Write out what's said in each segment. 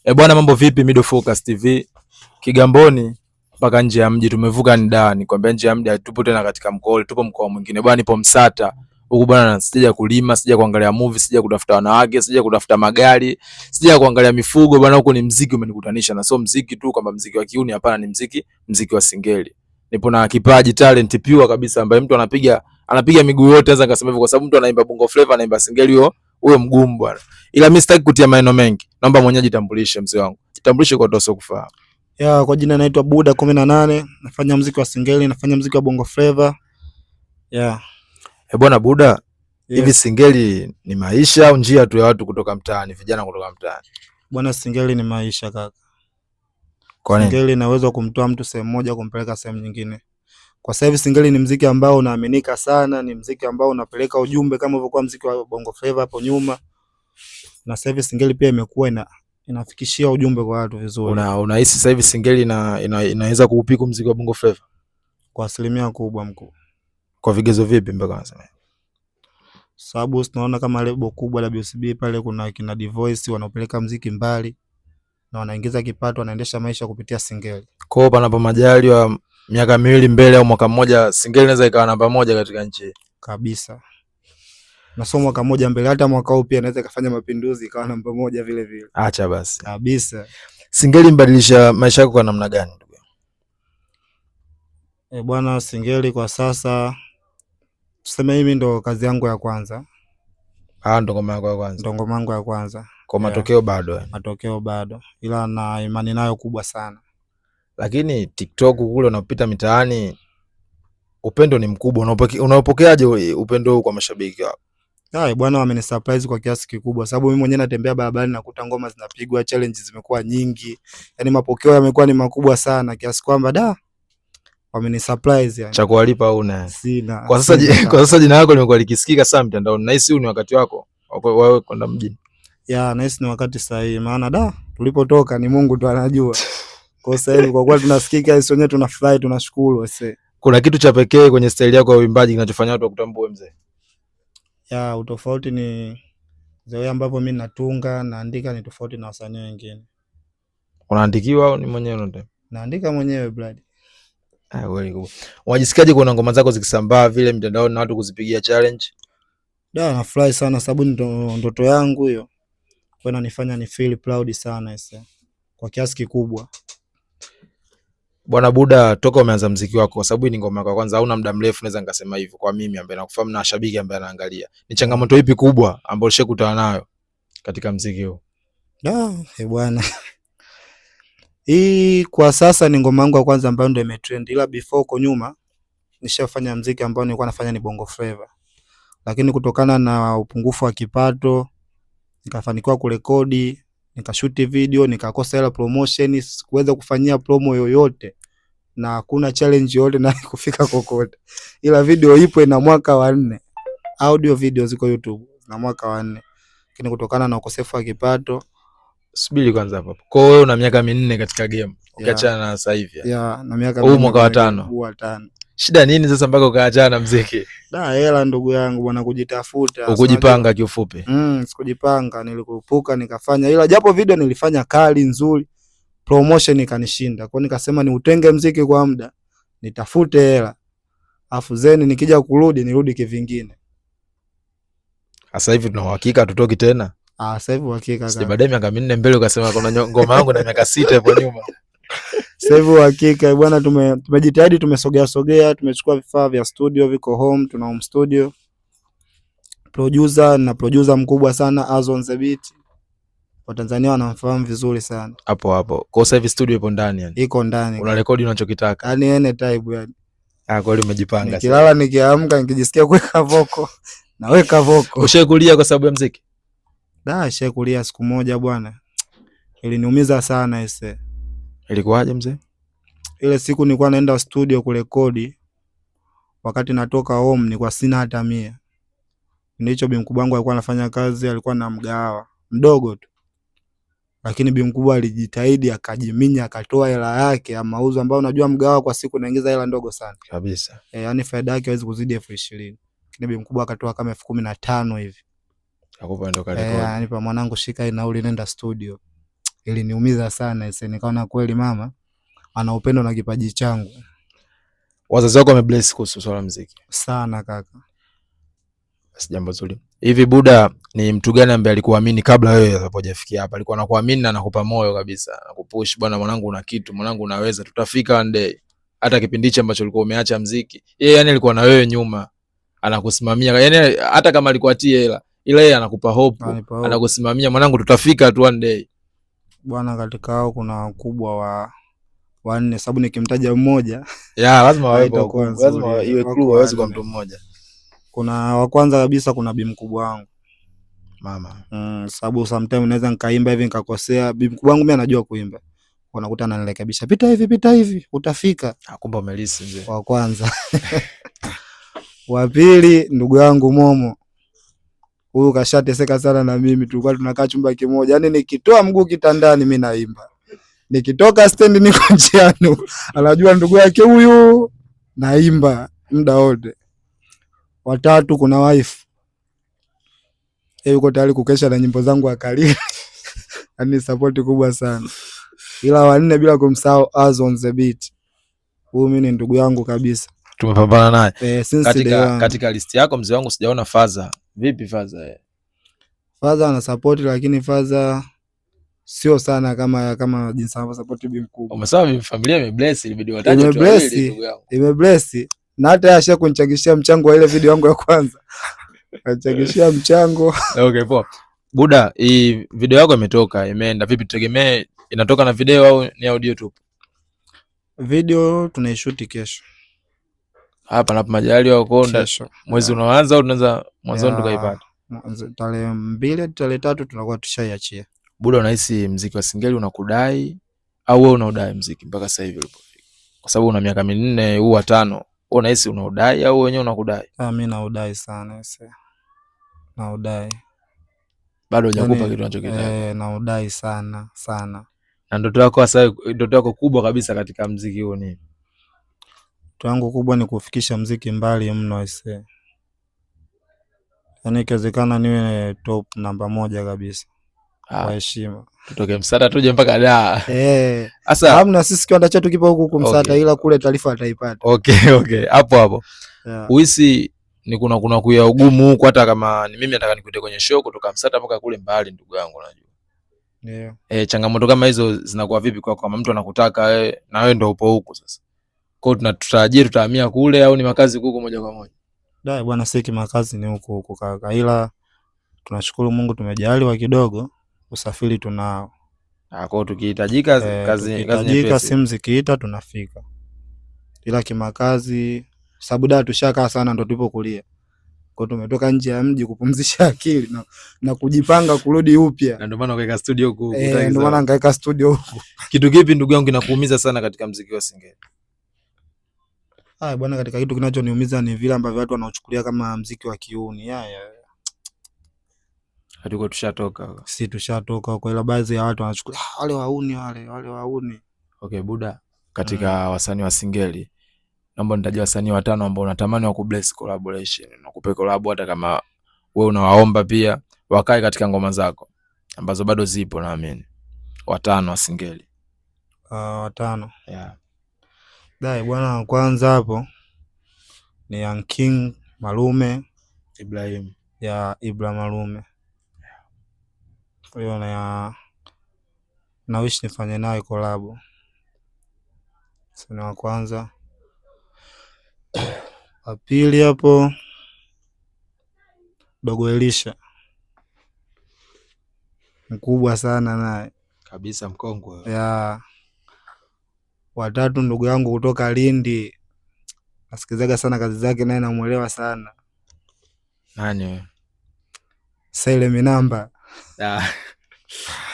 Bwana, mambo vipi? Mido Focus TV Kigamboni mpaka nje ya mji, tumevuka nda. Nikwambia nje ya mji tupo tena katika mkoa, tupo mkoa mwingine bwana. Nipo Msata huku bwana, sija kulima, sija kuangalia movie, sija kutafuta wanawake, sija kutafuta magari, sija kuangalia mifugo bwana. Huko ni muziki umenikutanisha, na sio muziki tu kama muziki wa kiuni, hapana, ni muziki wa singeli. Nipo na kipaji, talent pure kabisa, ambaye mtu anapiga miguu yote, anaweza kusema hivyo, kwa sababu mtu anaimba bongo flavor, anaimba singeli, huyo mgumu bwana. Ila mimi sitaki kutia maneno mengi, naomba mwenyewe jitambulishe mzee wangu. Jitambulishe kwa doso kufahamu. Kwa jina naitwa Buda 18, nafanya muziki wa singeli, nafanya muziki wa bongo flavor. Bwana Buda, hivi singeli ni maisha au njia tu ya watu kutoka mtaani, vijana kutoka mtaani? Bwana, singeli ni maisha kaka. Kwa nini? Singeli inaweza kumtoa mtu sehemu moja kumpeleka sehemu nyingine. Kwa sababu singeli ni muziki ambao unaaminika sana, ni muziki ambao unapeleka ujumbe kama ilivyokuwa muziki wa bongo flavor hapo nyuma. Na sasa hivi singeli pia imekuwa inafikishia ujumbe kwa watu vizuri. Unahisi sasa hivi singeli inaweza kuupiku muziki wa bongo flavor? Kwa asilimia kubwa mkuu. Kwa vigezo vipi mpaka unasema? Sababu tunaona kama lebo kubwa WCB pale kuna kina Divoice wanaopeleka muziki mbali na wanaingiza kipato, wanaendesha maisha kupitia singeli. Kwa panapo majaliwa miaka miwili mbele au mwaka mmoja, singeli inaweza ikawa namba moja katika nchi kabisa. Na sio mwaka mmoja mbele, hata mwaka huu pia inaweza ikafanya mapinduzi ikawa namba moja vile vile. Acha basi. Kabisa. Singeli mbadilisha maisha yako kwa namna gani ndugu? Bwana, singeli kwa sasa tuseme mimi ndo kazi yangu ya kwanza. Ndo ngoma yako ya kwanza? Ndo ngoma yangu ya kwanza. Kwa matokeo bado? Matokeo bado. Ila na imani nayo kubwa sana. Lakini TikTok kule unapita mitaani, upendo ni mkubwa. Unapokeaje upendo huu kwa mashabiki wako? Bwana, wamenisurprise kwa kiasi kikubwa, sababu mimi mwenyewe natembea barabarani nakuta ngoma zinapigwa, challenges zimekuwa nyingi. Yaani mapokeo yamekuwa ni makubwa sana kiasi kwamba wamenisurprise yani. Cha kuwalipa una? Sina. Kwa sasa jina lako limekuwa likisikika sana mtandaoni. Nahisi huu ni wakati wako wewe kwenda mjini. Nahisi ni wakati sahihi, maana tulipotoka ni Mungu tu anajua. Kwa sasa hivi kwa kuwa tunasikika, sisi wenyewe tunafurahi, tunashukuru wase. Kuna kitu cha pekee kwenye style yako ya uimbaji kinachofanya watu wakutambue mzee? Utofauti ni zoea ambapo mimi natunga, naandika ni tofauti na wasanii wengine. Unaandikiwa au ni mwenyewe unaandika? Naandika mwenyewe brad. Wewe cool. Unajisikiaje kuona ngoma zako zikisambaa vile mtandaoni na watu kuzipigia challenge? Nafurahi sana sababu ndoto yangu hiyo. Kwa inanifanya ni feel proud sana kwa kiasi kikubwa. Bwana Buda, toka umeanza muziki wako, kwa sababu ni ngoma yako ya kwanza, hauna muda mrefu, naweza nikasema hivyo kwa mimi ambaye nakufahamu na shabiki ambaye anaangalia. Ni changamoto ipi kubwa ambayo ushakutana nayo katika muziki huu? Bwana. Hii kwa sasa ni ngoma yangu ya kwanza ambayo ndio imetrend, ila before huko nyuma nishafanya muziki ambao nilikuwa nafanya ni bongo flavor. Lakini kutokana na upungufu wa kipato nikafanikiwa kurekodi, nikashoot video, nikakosa hela promotion, sikuweza kufanyia promo yoyote na hakuna challenge yoyote na kufika kokote. Ila video ipo ina mwaka wa 4. Audio video ziko YouTube na mwaka wa 4. Lakini kutokana na ukosefu wa kipato. Subiri kwanza hapo. Kwa hiyo una miaka 4 katika game. Ukiachana na sasa hivi. Na miaka 4. Mwaka wa 5. Shida nini sasa mpaka ukaachana na muziki? Hela ndugu yangu bwana, kujitafuta. Ukujipanga kiufupi. Sikujipanga, nilikuepuka nikafanya. Ila japo video nilifanya kali nzuri, promotion ikanishinda. Kwa nikasema ni utenge muziki kwa muda, nitafute hela. Afu zeni nikija kurudi nirudi kivingine. Sasa hivi tuna uhakika tutoki tena? Sasa hivi uhakika. Sasa baadaye miaka 4 mbele ukasema kuna ngoma yangu na miaka 6 hapo nyuma. Sasa hivi uhakika bwana, tumejitahidi, tumesogea, tumechukua vifaa vya studio viko home, tuna home studio. Producer mkubwa sana Azon the Beat. Watanzania wanamfahamu vizuri sana. Hapo. Kwa sasa hivi studio ipo ndani yani. Iko ndani. Una rekodi unachokitaka. Yaani any type yani. Kweli umejipanga sasa. Nikilala nikiamka nikijisikia kuweka vocal, naweka vocal. Ushakulia kwa sababu ya muziki? Nishakulia siku moja bwana. Iliniumiza sana ise. Ilikuwaje mzee? Ile siku nilikuwa naenda studio kurekodi. Wakati natoka home nilikuwa sina hata 100. Ndicho bi mkubwa wangu alikuwa anafanya kazi, alikuwa na mgahawa mdogo tu. Lakini bi mkubwa alijitahidi, akajiminya, akatoa hela yake ya mauzo ambayo unajua mgahawa kwa siku unaingiza hela ndogo sana. Kabisa. Yaani faida yake haiwezi kuzidi 20,000. Lakini bi mkubwa akatoa kama 15,000 hivi. Akupa ndo karekodi. Yaani pa mwanangu, shika hii nauli nenda studio. iliniumiza sana. Sasa nikaona kweli mama ana upendo na kipaji changu. Wazazi wako wamebless kuhusu swala muziki sana kaka? Basi jambo zuri. Hivi Buda ni mtu gani ambaye alikuamini kabla wewe hapajafikia hapa? Alikuwa anakuamini na anakupa moyo kabisa, anakupush, bwana mwanangu una kitu, mwanangu unaweza, tutafika one day. Hata kipindi hicho ambacho ulikuwa umeacha muziki, yeye yani alikuwa na wewe nyuma, anakusimamia. Yani hata kama alikuwa atie hela, ila yeye anakupa hope, anakusimamia, mwanangu tutafika tu one day. Bwana, katika hao kuna wakubwa wa 4, sababu nikimtaja mmoja lazima wawepo, lazima iwe crew, hawezi kwa mtu mmoja. Kuna wa kwanza kabisa, kuna bi mkubwa wangu mama. Sababu sometimes naweza nikaimba hivi nikakosea, bi mkubwa wangu mimi anajua kuimba, unakuta ananirekebisha, pita hivi utafika. Kumbe umelisi mzee. Wa kwanza. Wa pili ndugu yangu Momo, huyu kashateseka sana na mimi, tulikuwa tunakaa chumba kimoja, yani nikitoa mguu kitandani mimi naimba, nikitoka stand niko njiani anajua ndugu yake huyu naimba muda wote. Watatu kuna wife, yuko tayari kukesha na nyimbo zangu akali. Ani support kubwa sana. Ila wa 4 bila kumsahau Az on the beat, huyu mimi ni ndugu yangu kabisa, tumepambana naye. Katika list yako mzee wangu sijaona Faza. Vipi Faza? Faza ana support, lakini Faza sio sana kama jinsi anavyo support bi mkubwa. Umesema familia imebless, ilibidi wataje tu wawili ndugu yangu. Imebless na hata asha kunichangishia mchango wa ile video yangu ya kwanza. Achangishia mchango. Okay, poa. Buda, hii video yako imetoka, imeenda vipi? Tutegemee inatoka na video au ni audio tu? Video tunaishoot kesho. Hapa na majaliwa wako mwezi unaanza au tunaanza mwanzo tukaipata? Tarehe 2 tarehe 3 tunakuwa tushaiachia. Buda, unahisi muziki wa Singeli unakudai au wewe unaudai muziki mpaka sasa hivi ulipofika? Kwa sababu una miaka 4 huu wa 5, wewe unahisi unaudai au wenyewe unakudai? Mimi naudai sana sasa. Naudai. Bado hujakupa kitu unachokitaka. Naudai sana. Na ndoto yako sasa, ndoto yako kubwa kabisa katika muziki huu ni? Ndoto yangu kubwa ni kufikisha muziki mbali mno sasa. Yaani ikiwezekana niwe top namba 1 kabisa. Kwa heshima. Tutoke Msata tuje mpaka Dar. Sasa hamna, sisi kiwanda chetu kipo huku Msata, ila kule taarifa ataipata. Okay. Hapo. Uhisi ni kuna kuya ugumu huko, hata kama ni mimi nataka nikute kwenye show kutoka Msata mpaka kule mbali, ndugu yangu unajua. Ndio. Changamoto kama hizo zinakuwa vipi kwa kama mtu anakutaka na wewe ndio upo huko sasa? Kwa hiyo tunatarajia tutahamia kule au ni makazi huko moja kwa moja? Dai bwana, siki makazi ni huko kaka, ila tunashukuru Mungu tumejaliwa kidogo, usafiri tunao. Kwa hiyo tukihitajika kazi simu zikiita tunafika. Ila kimakazi sababu da tushakaa sana ndo tupo kulia. Kwa hiyo tumetoka nje ya mji kupumzisha akili na kujipanga kurudi upya. Na ndio maana ukaweka studio huko. Ndio maana nikaweka studio huko. Kitu kipi ndugu yangu kinakuumiza sana katika muziki wa Singeli? Bwana, katika kitu kinachoniumiza ni vile ambavyo watu wanaochukulia kama muziki wa kiuni. Hatuko tushatoka. Si tushatoka kwa, ila baadhi ya watu wanachukulia wale wauni. Okay Buda, katika wasanii wa Singeli naomba nitaje wasanii 5 ambao unatamani wa kubless collaboration, na kupe collab, hata kama wewe unawaomba pia wakae katika ngoma zako ambazo bado zipo, naamini 5 wa Singeli. 5. Dai bwana, kwanza hapo ni Young King Malume, Ibrahim. Ibrahim Malume. Hiyo na wish nifanye naye collab. Sasa wa kwanza. Wa pili hapo Dogo Elisha, mkubwa sana naye kabisa, mkongwe. Wa 3 ndugu yangu kutoka Lindi, nasikizaga sana kazi zake, naye namuelewa sana. Nani wewe? Sile Minamba.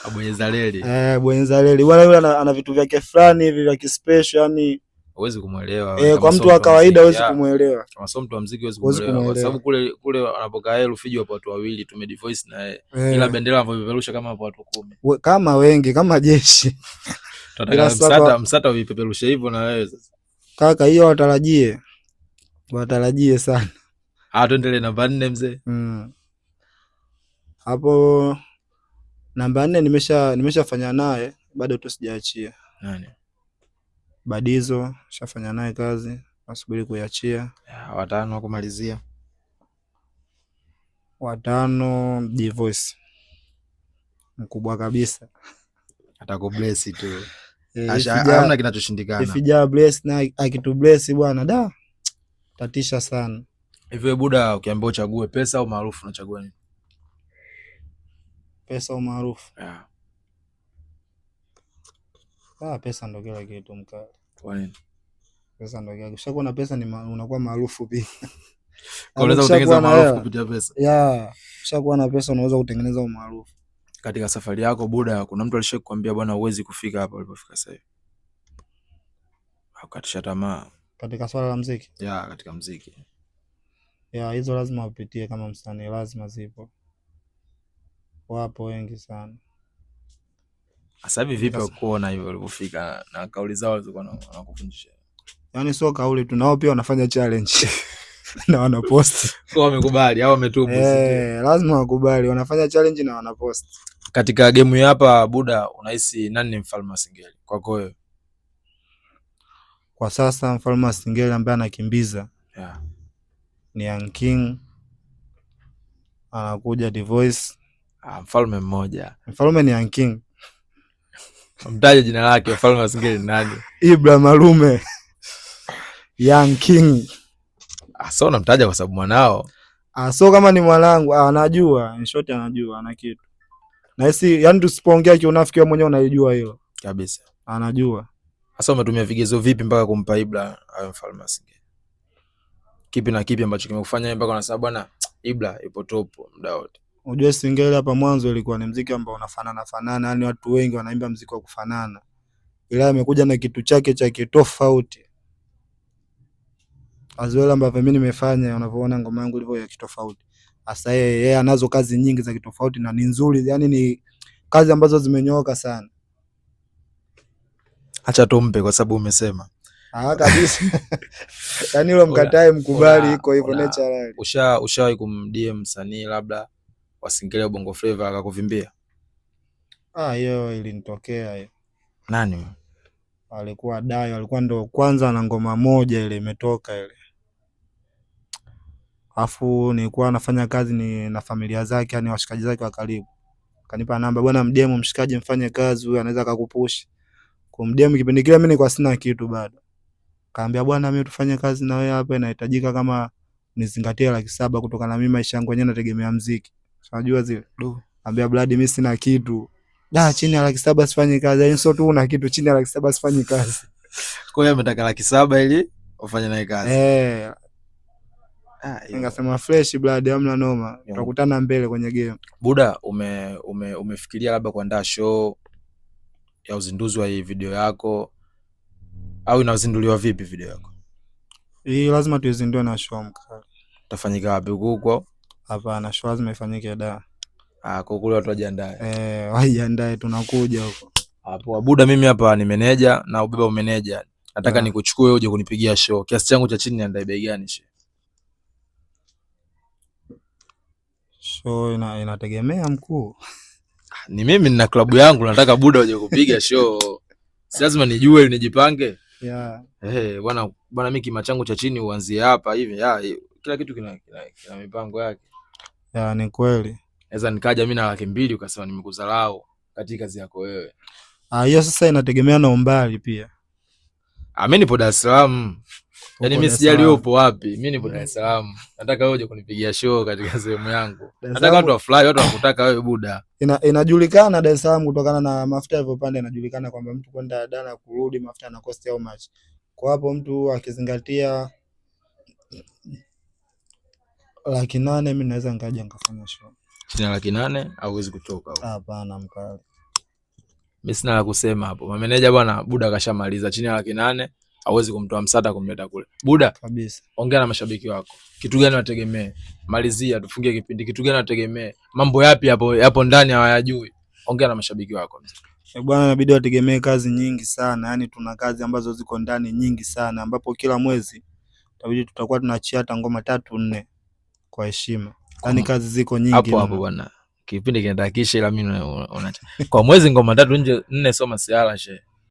Abonyeza leli. Bonyeza leli. Bwana yule ana vitu vyake fulani hivi vya kispecial, yani huwezi kumuelewa. Kwa mtu wa kawaida huwezi kumuelewa. Kama sio mtu wa muziki huwezi kumuelewa. Kwa sababu kule wanapokaa Rufiji wapo watu wawili, tumedivoice na yeye. Ila bendera wanavyopeperusha kama hapo watu 10. Kama wengi, kama jeshi. Tunataka Msata uipeperushe hivyo na wewe sasa. Kaka, hiyo watarajie sana. Tuendelee namba 4 mzee. Hapo Namba 4 nimeshafanya naye, bado tu sijaachia. Nani? Badizo shafanya naye kazi, nasubiri kuiachia. Watano kumalizia. Watano Divoice. Mkubwa kabisa. Atakubless tu. Hamna kinachoshindikana. Ifija bless na akitu bless bwana da. Tatisha sana. Hivyo buda, ukiambiwa uchague pesa au maarufu unachagua nini? Pesa au maarufu? Yeah. Pesa ndo kila kitu mkali. Kwa nini? Pesa ndo kila kitu. Ukishakuwa na pesa unakuwa maarufu pia. Unaweza kutengeneza maarufu kupitia pesa. Yeah, ukishakuwa na pesa unaweza kutengeneza umaarufu. Katika safari yako buda, kuna mtu alishakwambia bwana uwezi kufika hapa ulipofika sasa hivi? Ukatisha tamaa katika swala la muziki? Yeah, katika muziki. Yeah, hizo lazima upitie kama msanii, lazima zipo. Wapo wengi sana. Sasa hivi vipi kuona hivyo ulipofika na kauli zao zilikuwa wanakuvunjisha? Yaani sio kauli tu, nao pia wanafanya challenge na wanapost. Kwa wamekubali au wametubu? Lazima wakubali, wanafanya challenge na wanapost. Katika game hii hapa buda, unahisi nani ni mfalme wa Singeli kwako wewe? Kwa sasa mfalme wa Singeli ambaye anakimbiza ni Young King, anakuja Divoice. Mfalme mmoja. Mfalme ni Young King. Mtaje jina lake, mfalme wa Singeli ni nani? Ibra Malume. Young King. So namtaja kwa sababu mwanao. So kama ni mwanangu, anajua, in short anajua, ana kitu. Na hisi yani tusipoongea kiunafiki wewe mwenyewe unajua hilo. Kabisa. Anajua. Sasa umetumia vigezo vipi mpaka kumpa Ibra awe mfalme wa Singeli? Kipi na kipi ambacho kimekufanya wewe mpaka unasema bwana Ibra ipo top muda wote? Unajua Singeli hapa mwanzo ilikuwa ni muziki ambao unafanana fanana, yani watu wengi wanaimba muziki wa kufanana. Ila amekuja na kitu chake cha kitofauti. Azoela ambavyo mimi nimefanya, unavyoona ngoma yangu ilivyo ya kitofauti. Sasa yeye anazo kazi nyingi za kitofauti na ni nzuri, yani ni kazi ambazo zimenyooka sana. Acha tumpe kwa sababu umesema. Kabisa. Yani hilo mkatae mkubali, iko hivyo natural. Ushawahi kumdm msanii labda wa Singeli au Bongo Flava akakuvimbia? Hiyo ilinitokea hiyo. Nani? Alikuwa Dayo, alikuwa ndo kwanza na ngoma moja ile imetoka ile. Afu nilikuwa nafanya kazi ni na familia zake, yani washikaji zake wa karibu. Kanipa namba, bwana mdemo mshikaji mfanye kazi, huyu anaweza kukupush. Kumdemo kipindi kile mimi nilikuwa sina kitu bado. Kaambia bwana mimi tufanye kazi na wewe hapa, inahitajika kama nizingatie 700,000 kutoka na mimi maisha yangu yenyewe nategemea muziki. Unajua zile. Kaambia blood mimi sina kitu. Chini ya 700,000 sifanye kazi. Yaani sio tu una kitu, chini ya 700,000 sifanye kazi. Kwa hiyo ametaka 700,000 ili ufanye naye kazi. Ningasema fresh blood, hamna noma. Tutakutana mbele kwenye game. Buda, umefikiria labda kuandaa show ya uzinduzi wa hii video yako au inazinduliwa vipi video yako? Hii lazima tuizindue na show mkali. Utafanyika wapi huko? Hapana, show lazima ifanyike Dar. Kwa kule watu wajiandae. Wajiandae, tunakuja huko. Hapo Buda, mimi hapa ni manager na ubeba umeneja. Nataka nikuchukue uje kunipigia show. Kiasi changu cha chini niandae bei gani she? Show inategemea mkuu. Ni mimi nina klabu yangu, nataka Buda uje kupiga show. Si lazima nijue ili nijipange. Bwana mimi kima changu cha chini uanzie hapa hivi. Kila kitu kina mipango yake. Ni kweli. Naweza nikaja mimi na 200,000 ukasema nimekuzalau katika kazi yako wewe. Hiyo sasa inategemea na umbali pia. Mimi nipo Dar es Salaam. Yaani mimi sijali wewe upo wapi. Mimi nipo Dar es Salaam. Nataka wewe uje kunipigia show katika sehemu yangu. Nataka watu wafly, watu wakutaka wewe Buda. Inajulikana Dar es Salaam kutokana na mafuta yalivyopanda, inajulikana kwamba mtu kwenda Dar na kurudi mafuta na cost how much. Kwa hapo mtu akizingatia 800,000 mimi naweza nikaja nikafanya show. Chini ya 800,000 hauwezi kutoka huko. Hapana mkali. Mimi sina la kusema hapo. Mameneja bwana, Buda kashamaliza. Chini ya 800,000 hauwezi kumtoa msada kumleta kule. Buda kabisa. Ongea na mashabiki wako. Kitu gani wategemee? Malizia tufungie kipindi. Kitu gani wategemee? Mambo yapi hapo ndani hawayajui? Ongea na mashabiki wako. Bwana, inabidi wategemee kazi nyingi sana. Yaani tuna kazi ambazo ziko ndani nyingi sana, ambapo kila mwezi itabidi tutakuwa tunaachia hata ngoma 3-4 kwa heshima. Yaani kazi ziko nyingi hapo bwana. kipindi kinaenda kisha, ila mimi kwa mwezi ngoma 3 nje 4 soma siala she.